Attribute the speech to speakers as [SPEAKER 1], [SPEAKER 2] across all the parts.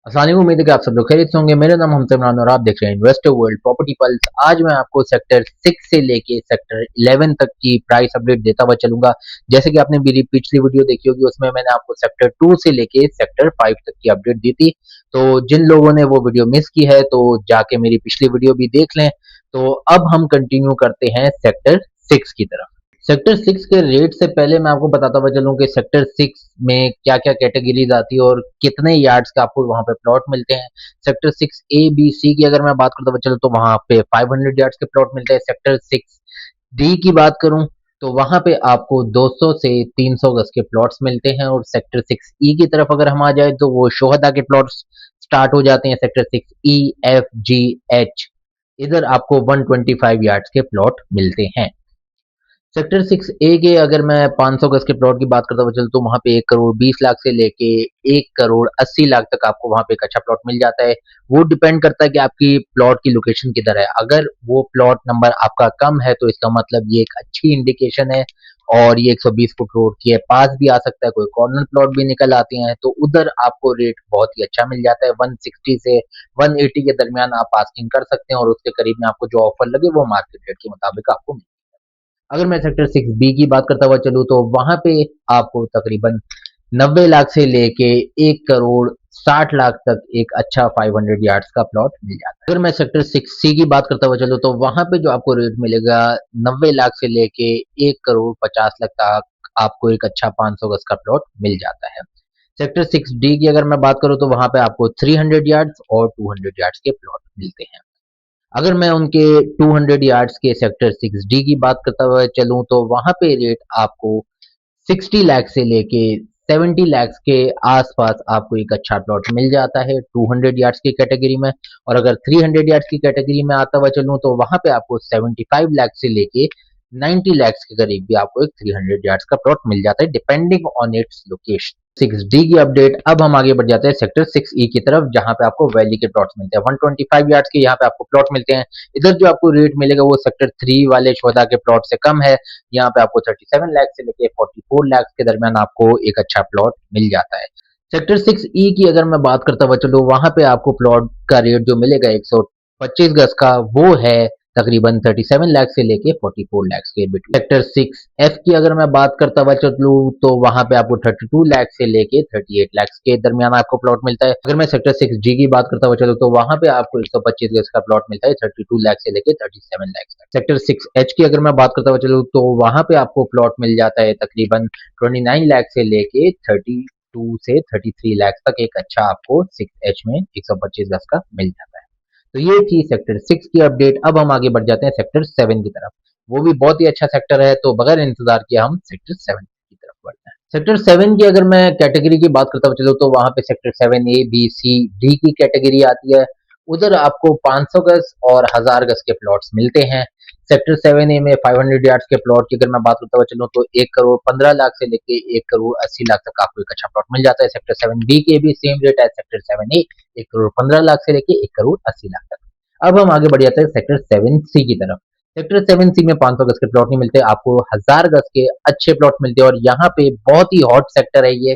[SPEAKER 1] अस्सलाम वालेकुम। उम्मीद है कि आप सब लोग खैरियत से होंगे। मेरा नाम हमसे इमरान और आप देख रहे हैं इन्वेस्टर वर्ल्ड प्रॉपर्टी पल्स। आज मैं आपको सेक्टर 6 से लेके सेक्टर 11 तक की प्राइस अपडेट देता हुआ चलूंगा। जैसे कि आपने मेरी पिछली वीडियो देखी होगी, उसमें मैंने आपको सेक्टर 2 से लेके सेक्टर 5 तक की अपडेट दी थी। तो जिन लोगों ने वो वीडियो मिस की है तो जाके मेरी पिछली वीडियो भी देख लें। तो अब हम कंटिन्यू करते हैं सेक्टर 6 की तरफ। सेक्टर 6 के रेट से पहले मैं आपको बताता हुआ चलूं कि सेक्टर 6 में क्या क्या कैटेगरीज आती है और कितने यार्ड्स का आपको वहां पे प्लॉट मिलते हैं। सेक्टर 6 ए बी सी की अगर मैं बात करता हुआ चलूं तो वहां पे 500 यार्ड्स के प्लॉट मिलते हैं। सेक्टर 6 डी की बात करूं तो वहां पे आपको 200 से 300 गज के प्लॉट्स मिलते हैं। और सेक्टर 6 ई की तरफ अगर हम आ जाए तो वो शोहदा के प्लॉट्स स्टार्ट हो जाते हैं। Sector 6 E F G H, इधर आपको 125 यार्ड्स के प्लॉट मिलते हैं। सेक्टर 6 ए के अगर मैं 500 गज के प्लॉट की बात करता हुआ चलूं तो वहां पे 1 करोड़ 20 लाख से लेके 1 करोड़ 80 लाख तक आपको वहां पे एक अच्छा प्लॉट मिल जाता है। वो डिपेंड करता है कि आपकी प्लॉट की लोकेशन किधर है। अगर वो प्लॉट नंबर आपका कम है तो इसका मतलब ये एक अच्छी इंडिकेशन है और ये 120 फुट रोड के पास भी आ सकता है। कोई कॉर्नर प्लॉट भी निकल आते हैं तो उधर आपको रेट बहुत ही अच्छा मिल जाता है। 160 से 180 के दरमियान आप आस्किंग कर सकते हैं और उसके करीब में आपको जो ऑफर लगे वो मार्केट रेट के मुताबिक आपको मिले। अगर मैं सेक्टर 6 बी की बात करता हुआ चलूँ तो वहां पे आपको तकरीबन 90 लाख से लेके 1 करोड़ 60 लाख तक एक अच्छा 500 यार्ड्स का प्लॉट मिल जाता है। अगर मैं सेक्टर 6 सी की बात करता हुआ चलूँ तो वहां पे जो आपको रेट मिलेगा 90 लाख से लेके 1 करोड़ 50 लाख तक आपको एक अच्छा 500 गज का प्लॉट मिल जाता है। सेक्टर 6 डी की अगर मैं बात करूँ तो वहां पे आपको 300 यार्ड्स और 200 यार्ड्स के प्लॉट मिलते हैं। अगर मैं उनके 200 यार्ड्स के सेक्टर 6 डी की बात करता हुआ चलूं तो वहां पे रेट आपको 60 लाख से लेके 70 लाख के आसपास आपको एक अच्छा प्लॉट मिल जाता है 200 यार्ड्स की कैटेगरी में। और अगर 300 यार्ड्स की कैटेगरी में आता हुआ चलूं तो वहां पे आपको 75 लाख से लेके 90 लाख के करीब भी आपको एक 300 यार्ड्स का प्लॉट मिल जाता है depending on its location. 6 D की अपडेट। अब हम आगे बढ़ जाते हैं सेक्टर 6 ई की तरफ, जहां पे आपको वैली के प्लॉट्स मिलते हैं 125 यार्ड्स के। यहाँ पे आपको प्लॉट मिलते हैं। इधर जो आपको रेट मिलेगा वो सेक्टर 3 वाले शोधा के प्लॉट से कम है। यहाँ पे आपको 37 लाख से लेके 44 लाख के दरमियान आपको एक अच्छा प्लॉट मिल जाता है। सेक्टर 6 ई की अगर मैं बात करता हुआ चलूँ वहां पे आपको प्लॉट का रेट जो मिलेगा 125 गज का वो है तकरीबन 37 लाख से लेके 44 लाख के बिटवीन। सेक्टर 6 एफ की अगर मैं बात करता हुआ चलूँ तो वहां पे आपको 32 लाख से लेके 38 लाख के दरमियान आपको प्लॉट मिलता है। अगर मैं सेक्टर 6 जी की बात करता हुआ चलूँ तो वहां पे आपको 125 गज का प्लॉट मिलता है 32 लाख से लेके 37 लाख तक। सेक्टर 6 एच की अगर मैं बात करता हुआ चलूँ तो वहां पे आपको प्लॉट मिल जाता है तकरीबन 29 लाख से लेके 32 से 33 लाख तक एक अच्छा आपको 6 एच में 125 गज का मिल जाता है। तो ये थी सेक्टर 6 की अपडेट। अब हम आगे बढ़ जाते हैं सेक्टर 7 की तरफ। वो भी बहुत ही अच्छा सेक्टर है तो बगैर इंतजार किए हम सेक्टर 7 की तरफ बढ़ते हैं। सेक्टर 7 की अगर मैं कैटेगरी की बात करता हूँ चलो तो वहां पे sector 7 A B C D की कैटेगरी आती है। उधर आपको 500 गज और 1000 गज के प्लॉट्स मिलते हैं। सेक्टर 7 ए में 500 यार्ड्स के प्लॉट की अगर मैं बात करता हुआ चलूँ तो 1 करोड़ 15 लाख से लेके 1 करोड़ 80 लाख तक आपको एक अच्छा प्लॉट मिल जाता है। सेक्टर 7 बी के भी सेम रेट है सेक्टर 7 ए, 1 करोड़ 15 लाख से लेके 1 करोड़ 80 लाख तक। अब हम आगे बढ़ जाते हैं सेक्टर 7 सी की तरफ। सेक्टर 7 सी में 500 गज के प्लॉट नहीं मिलते, आपको 1000 गज के अच्छे प्लॉट मिलते हैं। और यहाँ पे बहुत ही हॉट सेक्टर है ये।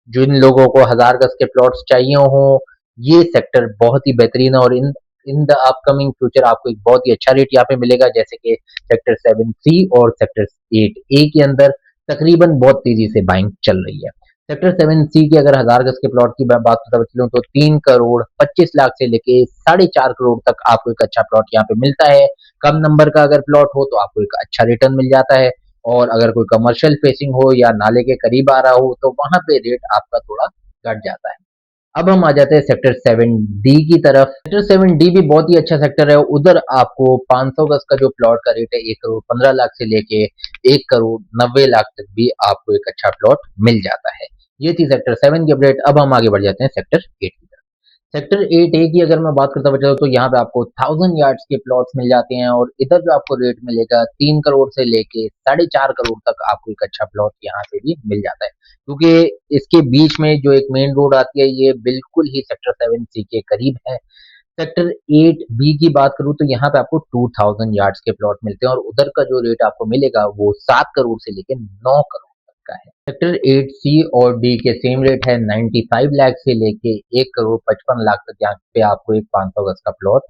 [SPEAKER 1] जिन लोगों को 1000 गज के प्लॉट्स चाहिए हो ये सेक्टर बहुत ही बेहतरीन है और इन इन द अपकमिंग फ्यूचर आपको एक बहुत ही अच्छा रेट यहाँ पे मिलेगा। जैसे कि सेक्टर 7 सी और सेक्टर 8 ए के अंदर तकरीबन बहुत तेजी से बाइंग चल रही है। सेक्टर 7 सी के अगर 1000 गज के प्लॉट की मैं बात करता चलूँ तो 3 करोड़ 25 लाख से लेके 4.5 करोड़ तक आपको एक अच्छा प्लॉट यहाँ पे मिलता है। कम नंबर का अगर प्लॉट हो तो आपको एक अच्छा रिटर्न मिल जाता है। और अगर कोई कमर्शियल फेसिंग हो या नाले के करीब आ रहा हो तो वहां पे रेट आपका थोड़ा घट जाता है। अब हम आ जाते हैं सेक्टर 7 डी की तरफ। सेक्टर 7 डी भी बहुत ही अच्छा सेक्टर है। उधर आपको 500 गज का जो प्लॉट का रेट है 1 करोड़ 15 लाख से लेके 1 करोड़ 90 लाख तक भी आपको एक अच्छा प्लॉट मिल जाता है। ये थी सेक्टर 7 की अपडेट। अब हम आगे बढ़ जाते हैं सेक्टर 8 की तरफ। सेक्टर 8 ए की अगर मैं बात करता बचा तो यहाँ पे आपको 1000 यार्ड्स के प्लॉट्स मिल जाते हैं। और इधर जो आपको रेट मिलेगा 3 करोड़ से लेके 4.5 करोड़ तक आपको एक अच्छा प्लॉट यहाँ पे भी मिल जाता है। क्योंकि इसके बीच में जो एक मेन रोड आती है ये बिल्कुल ही सेक्टर 7 सी के करीब है। सेक्टर 8 बी की बात करूं तो यहाँ पे आपको 2000 यार्ड्स के प्लॉट मिलते हैं और उधर का जो रेट आपको मिलेगा वो 7 करोड़ से लेकर 9 करोड़। का है। सेक्टर 8 सी और डी के सेम रेट है 95 लाख से लेके 1 करोड़ 55 लाख तक। यहाँ पे आपको एक 500 गज का प्लॉट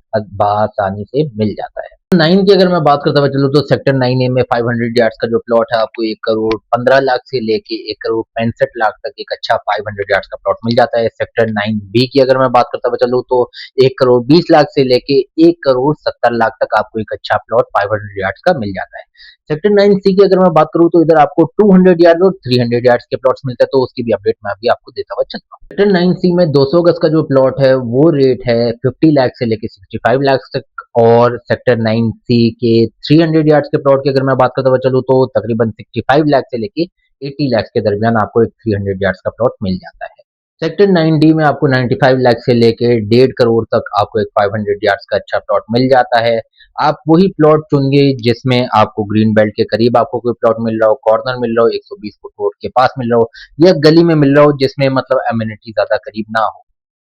[SPEAKER 1] आसानी से मिल जाता है। 9 की अगर मैं बात करता हुआ चलूँ तो सेक्टर 9A में 500 यार्ड्स का जो प्लॉट है आपको 1 करोड़ 15 लाख से लेके 1 करोड़ 65 लाख तक एक अच्छा 500 यार्ड्स का प्लॉट मिल जाता है। सेक्टर 9B की अगर मैं बात करता हुआ चलूँ तो 1 करोड़ 20 लाख से लेके 1 करोड़ 70 लाख तक आपको एक अच्छा प्लॉट 500 यार्ड्स का मिल जाता है। सेक्टर 9C की अगर मैं बात करूँ तो इधर आपको 200 यार्ड और 300 यार्ड्स के प्लॉट्स मिलते हैं, तो उसकी भी अपडेट मैं अभी आपको देता हुआ चलता हूँ। सेक्टर 9C में 200 गज का जो प्लॉट है वो रेट है 50 लाख से लेके 65 लाख तक, और सेक्टर 9C के 300 यार्ड्स के प्लॉट की अगर मैं बात करता हुआ चलूँ तो तकरीबन 65 लाख से लेके 80 लाख के दरमियान आपको एक 300 यार्ड्स का प्लॉट मिल जाता है। सेक्टर 9D में आपको 95 लाख से लेके 1.5 करोड़ तक आपको एक 500 यार्ड्स का अच्छा प्लॉट मिल जाता है। आप वही प्लॉट चुनिए जिसमें आपको ग्रीन बेल्ट के करीब आपको कोई प्लॉट मिल रहा हो, कॉर्नर मिल रहा हो, 120 फुट रोड के पास मिल रहा हो, या गली में मिल रहा हो जिसमें मतलब एमिनिटी ज्यादा करीब ना हो।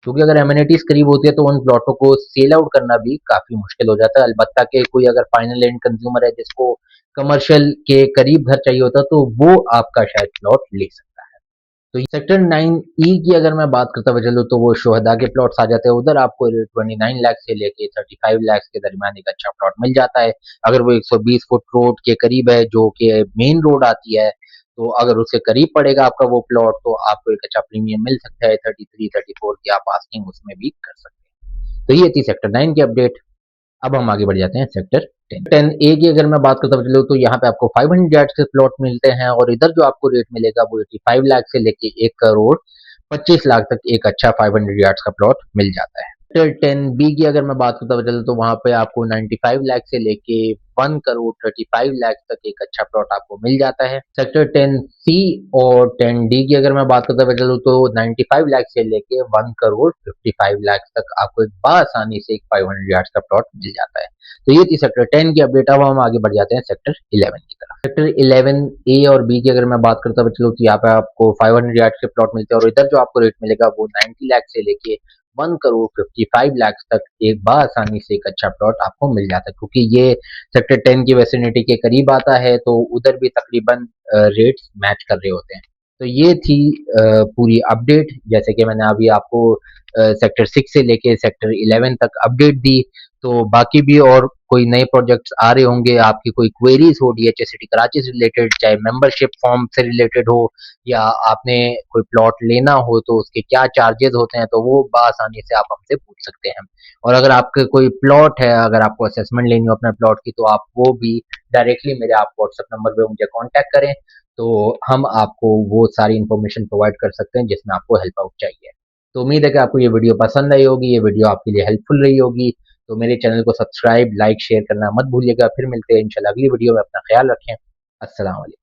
[SPEAKER 1] क्योंकि अगर एमिनिटीज करीब होती है तो उन प्लॉटों को सेल आउट करना भी काफी मुश्किल हो जाता है। अलबत्ता के कोई अगर फाइनल एंड कंज्यूमर है जिसको कमर्शियल के करीब घर चाहिए होता है तो वो आपका शायद प्लॉट ले सकता है। तो सेक्टर 9E की अगर मैं बात करता हुआ चलूँ तो वो शोहदा के प्लॉट्स आ जाते हैं। उधर आपको 29 लाख से लेके 35 लाख के दरमियान एक अच्छा प्लॉट मिल जाता है। अगर वो 120 फुट रोड के करीब है जो कि मेन रोड आती है, तो अगर उसके करीब पड़ेगा आपका वो प्लॉट तो आपको एक अच्छा प्रीमियम मिल सकता है। 33 34 की आप आस्किंग उसमें भी कर सकते हैं। तो ये थी सेक्टर 9 की अपडेट। अब हम आगे बढ़ जाते हैं सेक्टर 10A की अगर मैं बात करता हूँ तो यहाँ पे आपको 500 यार्ड के प्लॉट मिलते हैं, और इधर जो आपको रेट मिलेगा वो 85 लाख से लेके 1 करोड़ 25 लाख तक एक अच्छा 500 यार्ड्स का प्लॉट मिल जाता है। सेक्टर 10B की अगर मैं बात करता हूँ तो वहाँ पे आपको 95 लाख से लेके 1 करोड़ 35 लाख तक एक अच्छा प्लॉट आपको मिल जाता है। सेक्टर 10C और 10D की अगर मैं बात करता हुआ तो 95 लाख से लेके 1 करोड़ 55 लाख तक आपको एक बआसानी से एक 500 यार्ड्स का प्लॉट मिल जाता है। तो ये थी सेक्टर 10 की अपडेट। अब हम आगे बढ़ जाते हैं सेक्टर 11 की तरफ। सेक्टर 11A और बी की अगर मैं बात करता हूँ तो यहाँ पे आपको 500 यार्ड के प्लॉट मिलते हैं, और इधर जो आपको रेट मिलेगा वो 90 लाख से लेके 1 करोड़ 55 लाख तक एक बआसानी से एक अच्छा प्लॉट आपको मिल जाता है। क्योंकि ये सेक्टर 10 की वेसिनिटी के करीब आता है तो उधर भी तकरीबन रेट्स मैच कर रहे होते हैं। तो ये थी पूरी अपडेट, जैसे कि मैंने अभी आपको सेक्टर 6 से लेके सेक्टर 11 तक अपडेट दी। तो बाकी भी और कोई नए प्रोजेक्ट्स आ रहे होंगे, आपकी कोई क्वेरीज हो डीएचएससीटी कराची से रिलेटेड, चाहे मेंबरशिप फॉर्म से रिलेटेड हो, या आपने कोई प्लॉट लेना हो तो उसके क्या चार्जेस होते हैं, तो वो बआसानी से आप हमसे पूछ सकते हैं। और अगर आपके कोई प्लॉट है, अगर आपको असेसमेंट लेनी हो अपने प्लॉट की, तो आप वो भी डायरेक्टली मेरे आप व्हाट्सएप नंबर पे मुझे कॉन्टैक्ट करें, तो हम आपको वो सारी इन्फॉर्मेशन प्रोवाइड कर सकते हैं जिसमें आपको हेल्प आउट चाहिए। तो उम्मीद है कि आपको ये वीडियो पसंद आई होगी, ये वीडियो आपके लिए हेल्पफुल रही होगी। तो मेरे चैनल को सब्सक्राइब, लाइक, शेयर करना मत भूलिएगा। फिर मिलते हैं इंशाल्लाह अगली वीडियो में। अपना ख्याल रखें। अस्सलाम वालेकुम।